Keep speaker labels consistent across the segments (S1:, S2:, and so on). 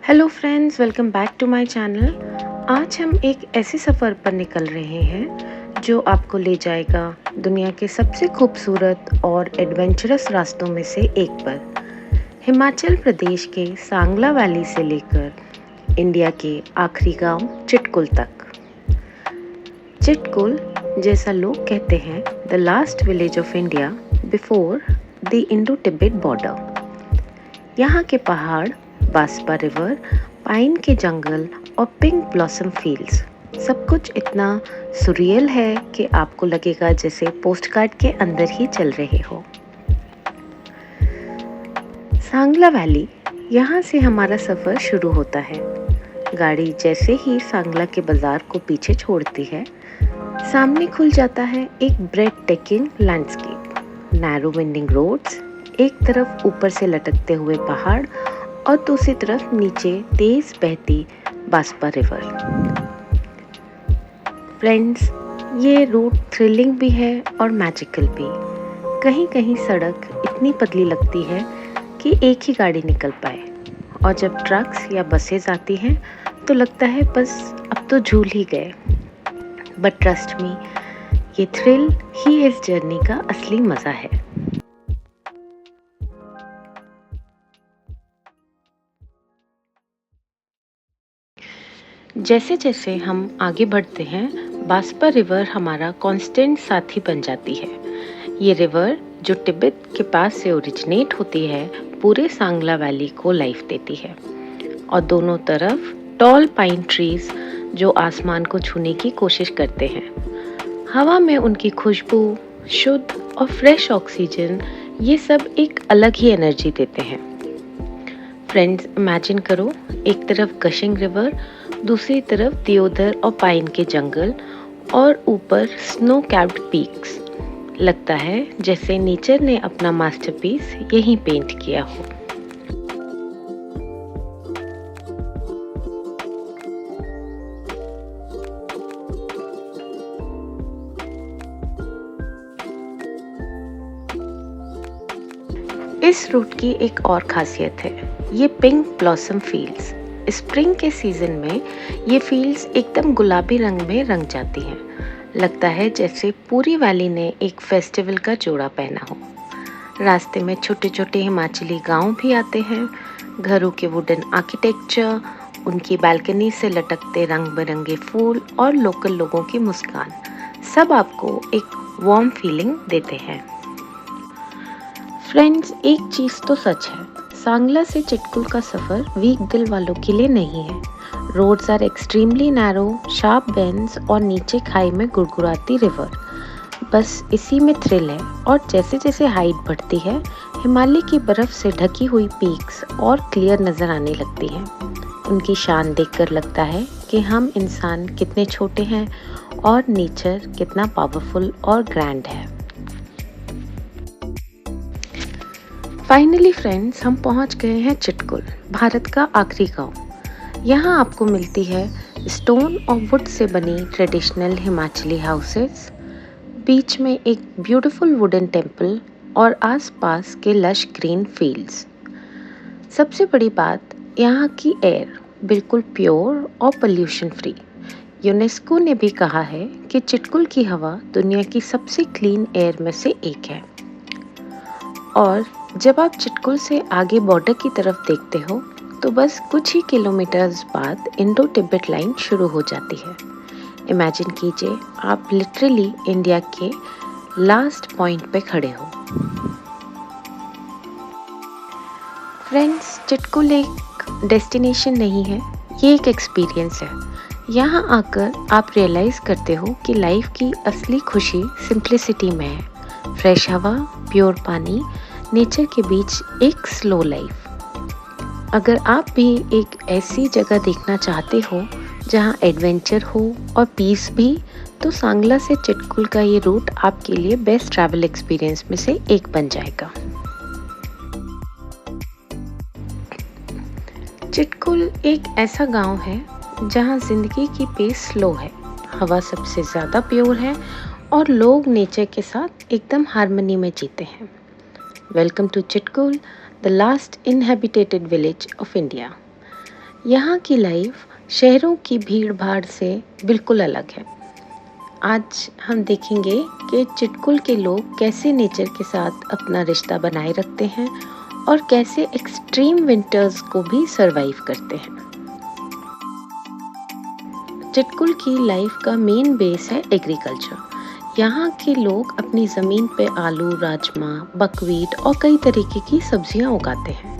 S1: Hello friends, welcome back to my channel. आज हम एक ऐसे सफ़र पर निकल रहे हैं जो आपको ले जाएगा दुनिया के सबसे खूबसूरत और एडवेंचरस रास्तों में से एक पर। हिमाचल प्रदेश के सांगला वैली से लेकर इंडिया के आखिरी गांव चिटकुल तक। चिटकुल, जैसा लोग कहते हैं, the last village of India before the Indo Tibet border. यहाँ के पहाड़, बास्पा रिवर, पाइन के जंगल और पिंक ब्लॉसम फील्ड्स, सब कुछ इतना सुरियल है कि आपको लगेगा जैसे पोस्टकार्ड के अंदर ही चल रहे हो। सांगला वैली, यहाँ से हमारा सफ़र शुरू होता है। गाड़ी जैसे ही सांगला के बाज़ार को पीछे छोड़ती है, सामने खुल जाता है एक breathtaking landscape. Narrow winding roads, एक तरफ ऊपर से लटकते हुए पहाड़ और दूसरी तरफ नीचे तेज बहती बास्पा रिवर। फ्रेंड्स, ये रूट थ्रिलिंग भी है और मैजिकल भी। कहीं कहीं सड़क इतनी पतली लगती है कि एक ही गाड़ी निकल पाए, और जब ट्रक्स या बसेस आती हैं तो लगता है बस अब तो झूल ही गए। बट ट्रस्ट मी, ये थ्रिल ही इस जर्नी का असली मज़ा है। जैसे जैसे हम आगे बढ़ते हैं, बास्पा रिवर हमारा कांस्टेंट साथी बन जाती है। ये रिवर, जो तिब्बत के पास से ओरिजिनेट होती है, पूरे सांगला वैली को लाइफ देती है। और दोनों तरफ टॉल पाइन ट्रीज जो आसमान को छूने की कोशिश करते हैं। हवा में उनकी खुशबू, शुद्ध और फ्रेश ऑक्सीजन, ये सब एक अलग ही एनर्जी देते हैं। फ्रेंड्स, इमेजिन करो, एक तरफ गशिंग रिवर, दूसरी तरफ दियोदर और पाइन के जंगल, और ऊपर स्नो कैप्ड पीक्स। लगता है जैसे नेचर ने अपना मास्टरपीस यहीं पेंट किया हो। इस रूट की एक और खासियत है, ये पिंक ब्लॉसम फील्ड्स। स्प्रिंग के सीजन में ये फील्ड्स एकदम गुलाबी रंग में रंग जाती हैं। लगता है जैसे पूरी वैली ने एक फेस्टिवल का जोड़ा पहना हो। रास्ते में छोटे छोटे हिमाचली गांव भी आते हैं। घरों के वुडन आर्किटेक्चर, उनकी बालकनी से लटकते रंग बिरंगे फूल और लोकल लोगों की मुस्कान, सब आपको एक वार्म फीलिंग देते हैं। फ्रेंड्स, एक चीज़ तो सच है, सांगला से चिटकुल का सफ़र वीक दिल वालों के लिए नहीं है। Roads are extremely narrow, sharp bends और नीचे खाई में गुड़गुड़ाती रिवर, बस इसी में थ्रिल है। और जैसे जैसे हाइट बढ़ती है, हिमालय की बर्फ़ से ढकी हुई पीक्स और क्लियर नज़र आने लगती हैं। उनकी शान देखकर लगता है कि हम इंसान कितने छोटे हैं और नेचर कितना पावरफुल और ग्रैंड है। फाइनली फ्रेंड्स, हम पहुंच गए हैं चिटकुल, भारत का आखिरी गांव। यहाँ आपको मिलती है स्टोन और वुड से बनी ट्रेडिशनल हिमाचली हाउसेस, बीच में एक ब्यूटीफुल वुडन टेम्पल और आसपास के लश ग्रीन फील्ड्स। सबसे बड़ी बात, यहाँ की एयर बिल्कुल प्योर और पोल्यूशन फ्री। यूनेस्को ने भी कहा है कि चिटकुल की हवा दुनिया की सबसे क्लीन एयर में से एक है। और जब आप चिटकुल से आगे बॉर्डर की तरफ देखते हो, तो बस कुछ ही किलोमीटर्स बाद इंडो तिब्बत लाइन शुरू हो जाती है। इमेजिन कीजिए, आप लिटरली इंडिया के लास्ट पॉइंट पे खड़े हो। फ्रेंड्स, चिटकुल एक डेस्टिनेशन नहीं है, ये एक एक्सपीरियंस है। यहाँ आकर आप रियलाइज़ करते हो कि लाइफ की असली खुशी सिंप्लिसिटी में है। फ्रेश हवा, प्योर पानी, नेचर के बीच एक स्लो लाइफ। अगर आप भी एक ऐसी जगह देखना चाहते हो जहां एडवेंचर हो और पीस भी, तो सांगला से चिटकुल का ये रूट आपके लिए बेस्ट ट्रैवल एक्सपीरियंस में से एक बन जाएगा। चिटकुल एक ऐसा गांव है जहां जिंदगी की पेस स्लो है, हवा सबसे ज़्यादा प्योर है और लोग नेचर के साथ एकदम हार्मनी में जीते हैं। Welcome to Chitkul, the last inhabited village of India. यहाँ की लाइफ शहरों की भीड़-भाड़ से बिल्कुल अलग है। आज हम देखेंगे कि चिटकुल के लोग कैसे नेचर के साथ अपना रिश्ता बनाए रखते हैं और कैसे एक्सट्रीम विंटर्स को भी सरवाइव करते हैं। चिटकुल की लाइफ का मेन बेस है एग्रीकल्चर। यहाँ के लोग अपनी ज़मीन पे आलू, राजमा, बकव्हीट और कई तरीके की सब्जियाँ उगाते हैं।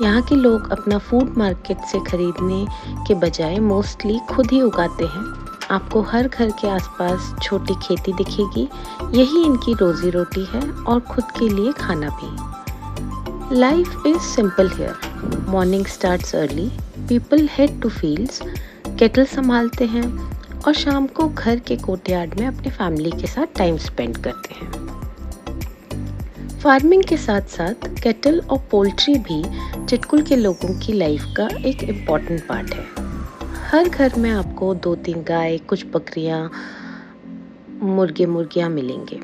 S1: यहाँ के लोग अपना फूड मार्केट से खरीदने के बजाय मोस्टली खुद ही उगाते हैं। आपको हर घर के आसपास छोटी खेती दिखेगी। यही इनकी रोजी रोटी है और खुद के लिए खाना भी। Life is simple here. Morning starts early, people head to fields, cattle संभालते हैं और शाम को घर के कोर्टयार्ड में अपने फैमिली के साथ टाइम स्पेंड करते हैं। फार्मिंग के साथ साथ केटल और पोल्ट्री भी चिटकुल के लोगों की लाइफ का एक इम्पॉर्टेंट पार्ट है। हर घर में आपको 2-3 गाय, कुछ बकरियां, मुर्गे मुर्गियां मिलेंगे।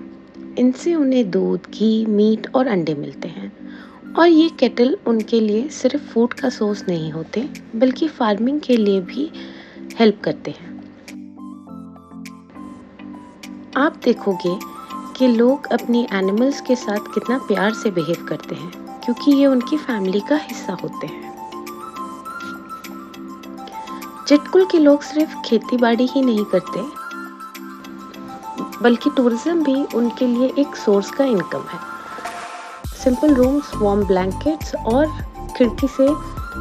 S1: इनसे उन्हें दूध, घी, मीट और अंडे मिलते हैं। और ये केटल उनके लिए सिर्फ फूड का सोर्स नहीं होते, बल्कि फार्मिंग के लिए भी हेल्प करते हैं। आप देखोगे कि लोग अपनी एनिमल्स के साथ कितना प्यार से बिहेव करते हैं, क्योंकि ये उनकी फैमिली का हिस्सा होते हैं। चिटकुल के लोग सिर्फ खेती बाड़ी ही नहीं करते, बल्कि टूरिज्म भी उनके लिए एक सोर्स का इनकम है। सिंपल रूम्स, वार्म ब्लैंकेट्स और खिड़की से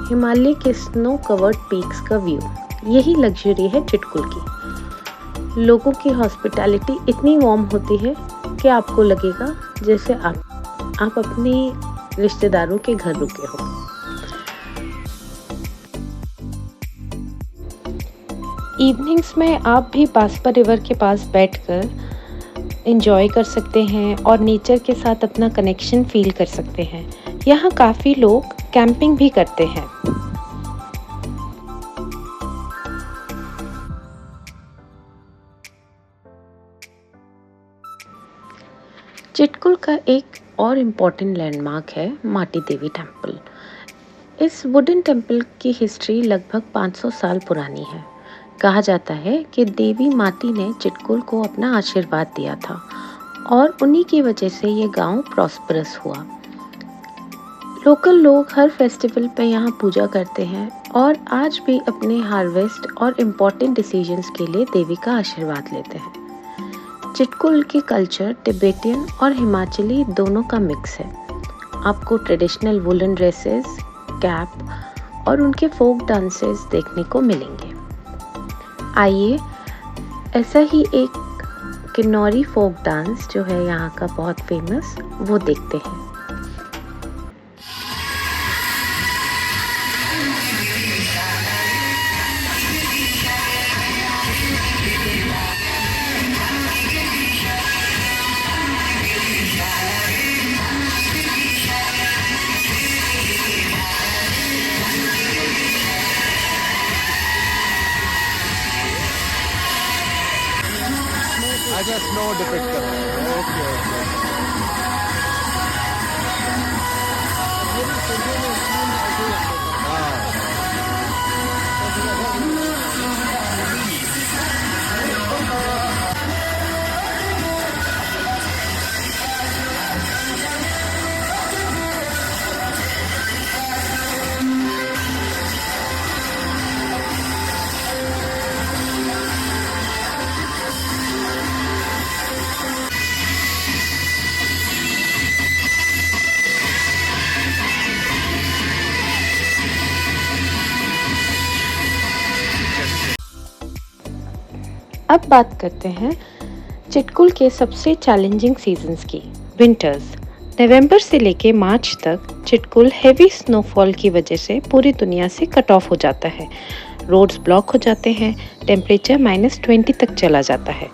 S1: हिमालय के स्नो कवर्ड पीक्स का व्यू, यही लग्जरी है चिटकुल की। लोगों की हॉस्पिटैलिटी इतनी वार्म होती है कि आपको लगेगा जैसे आप अपने रिश्तेदारों के घर रुके हो। इवनिंग्स में आप भी पास्पा रिवर के पास बैठकर एंजॉय कर सकते हैं और नेचर के साथ अपना कनेक्शन फील कर सकते हैं। यहाँ काफ़ी लोग कैंपिंग भी करते हैं। चिटकुल का एक और इम्पॉर्टेंट लैंडमार्क है माटी देवी टेम्पल। इस वुडन टेम्पल की हिस्ट्री लगभग 500 साल पुरानी है। कहा जाता है कि देवी माटी ने चिटकुल को अपना आशीर्वाद दिया था और उन्हीं की वजह से ये गांव प्रॉस्परस हुआ। लोकल लोग हर फेस्टिवल पे यहाँ पूजा करते हैं और आज भी अपने हार्वेस्ट और इम्पॉर्टेंट डिसीजंस के लिए देवी का आशीर्वाद लेते हैं। चिटकुल की कल्चर तिब्बतियन और हिमाचली दोनों का मिक्स है। आपको ट्रेडिशनल वुलन ड्रेसेस, कैप और उनके फोक डांसेस देखने को मिलेंगे। आइए ऐसा ही एक किन्नौरी फोक डांस जो है यहाँ का बहुत फेमस, वो देखते हैं।
S2: अच्छा, स्नो डिपिक्ट कर रहे हैं। Okay okay.
S1: अब बात करते हैं चिटकुल के सबसे चैलेंजिंग सीजन्स की, विंटर्स। नवंबर से लेके मार्च तक चिटकुल हेवी स्नोफॉल की वजह से पूरी दुनिया से कट ऑफ हो जाता है। रोड्स ब्लॉक हो जाते हैं, टेम्परेचर -20 तक चला जाता है।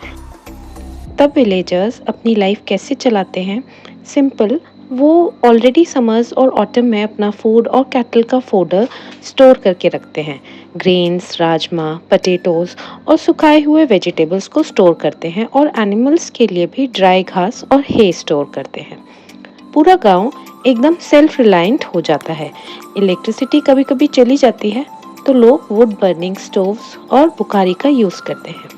S1: तब विलेजर्स अपनी लाइफ कैसे चलाते हैं? सिंपल, वो ऑलरेडी समर्स और ऑटम में अपना फूड और कैटल का फोडर स्टोर करके रखते हैं। ग्रेन्स, राजमा, पटेटोज और सुखाए हुए वेजिटेबल्स को स्टोर करते हैं और एनिमल्स के लिए भी ड्राई घास और हे स्टोर करते हैं। पूरा गांव एकदम सेल्फ रिलायंट हो जाता है। इलेक्ट्रिसिटी कभी कभी चली जाती है, तो लोग वुड बर्निंग स्टोव्स और बुखारी का यूज़ करते हैं।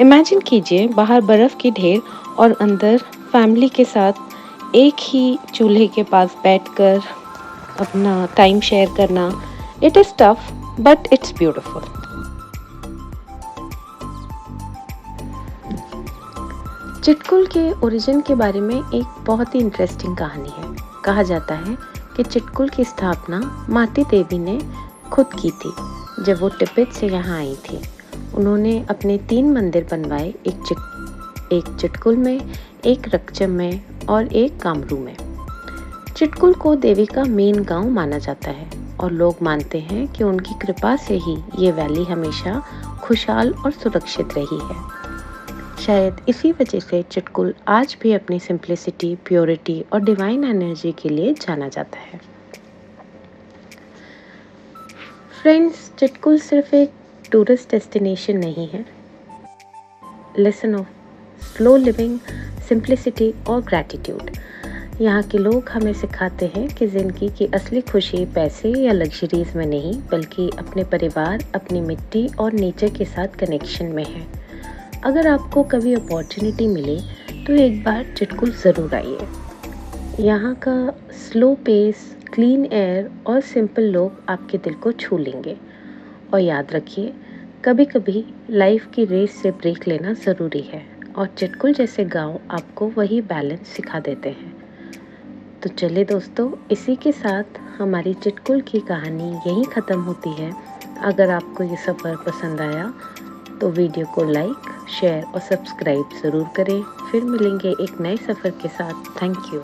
S1: इमेजिन कीजिए बाहर बर्फ़ की ढेर और अंदर फैमिली के साथ एक ही चूल्हे के पास बैठकर अपना टाइम शेयर करना। It is tough but it's beautiful. Chitkul के ओरिजिन के बारे में एक बहुत ही इंटरेस्टिंग कहानी है। कहा जाता है कि चिटकुल की स्थापना माती देवी ने खुद की थी जब वो तिब्बत से यहाँ आई थी। उन्होंने अपने 3 मंदिर बनवाए, एक चिटकुल में, एक रक्चम में और एक कामरू में। चिटकुल को देवी का मेन गांव माना जाता है और लोग मानते हैं कि उनकी कृपा से ही ये वैली हमेशा खुशहाल और सुरक्षित रही है। शायद इसी वजह से चिटकुल आज भी अपनी सिंप्लिसिटी, प्योरिटी और डिवाइन एनर्जी के लिए जाना जाता है। फ्रेंड्स, चिटकुल सिर्फ एक टूरिस्ट डेस्टिनेशन नहीं है। Lesson of slow living, simplicity और ग्रैटिट्यूड। यहाँ के लोग हमें सिखाते हैं कि ज़िंदगी की असली खुशी पैसे या लग्जरीज में नहीं, बल्कि अपने परिवार, अपनी मिट्टी और नेचर के साथ कनेक्शन में है। अगर आपको कभी अपॉर्चुनिटी मिले तो एक बार चिटकुल ज़रूर आइए। यहाँ का स्लो पेस, क्लीन एयर और सिंपल लोग आपके दिल को छू लेंगे। और याद रखिए, कभी कभी लाइफ की रेस से ब्रेक लेना ज़रूरी है और चिटकुल जैसे गांव आपको वही बैलेंस सिखा देते हैं। तो चलिए दोस्तों, इसी के साथ हमारी चिटकुल की कहानी यहीं ख़त्म होती है। अगर आपको ये सफ़र पसंद आया तो वीडियो को लाइक, शेयर और सब्सक्राइब ज़रूर करें। फिर मिलेंगे एक नए सफ़र के साथ। Thank you.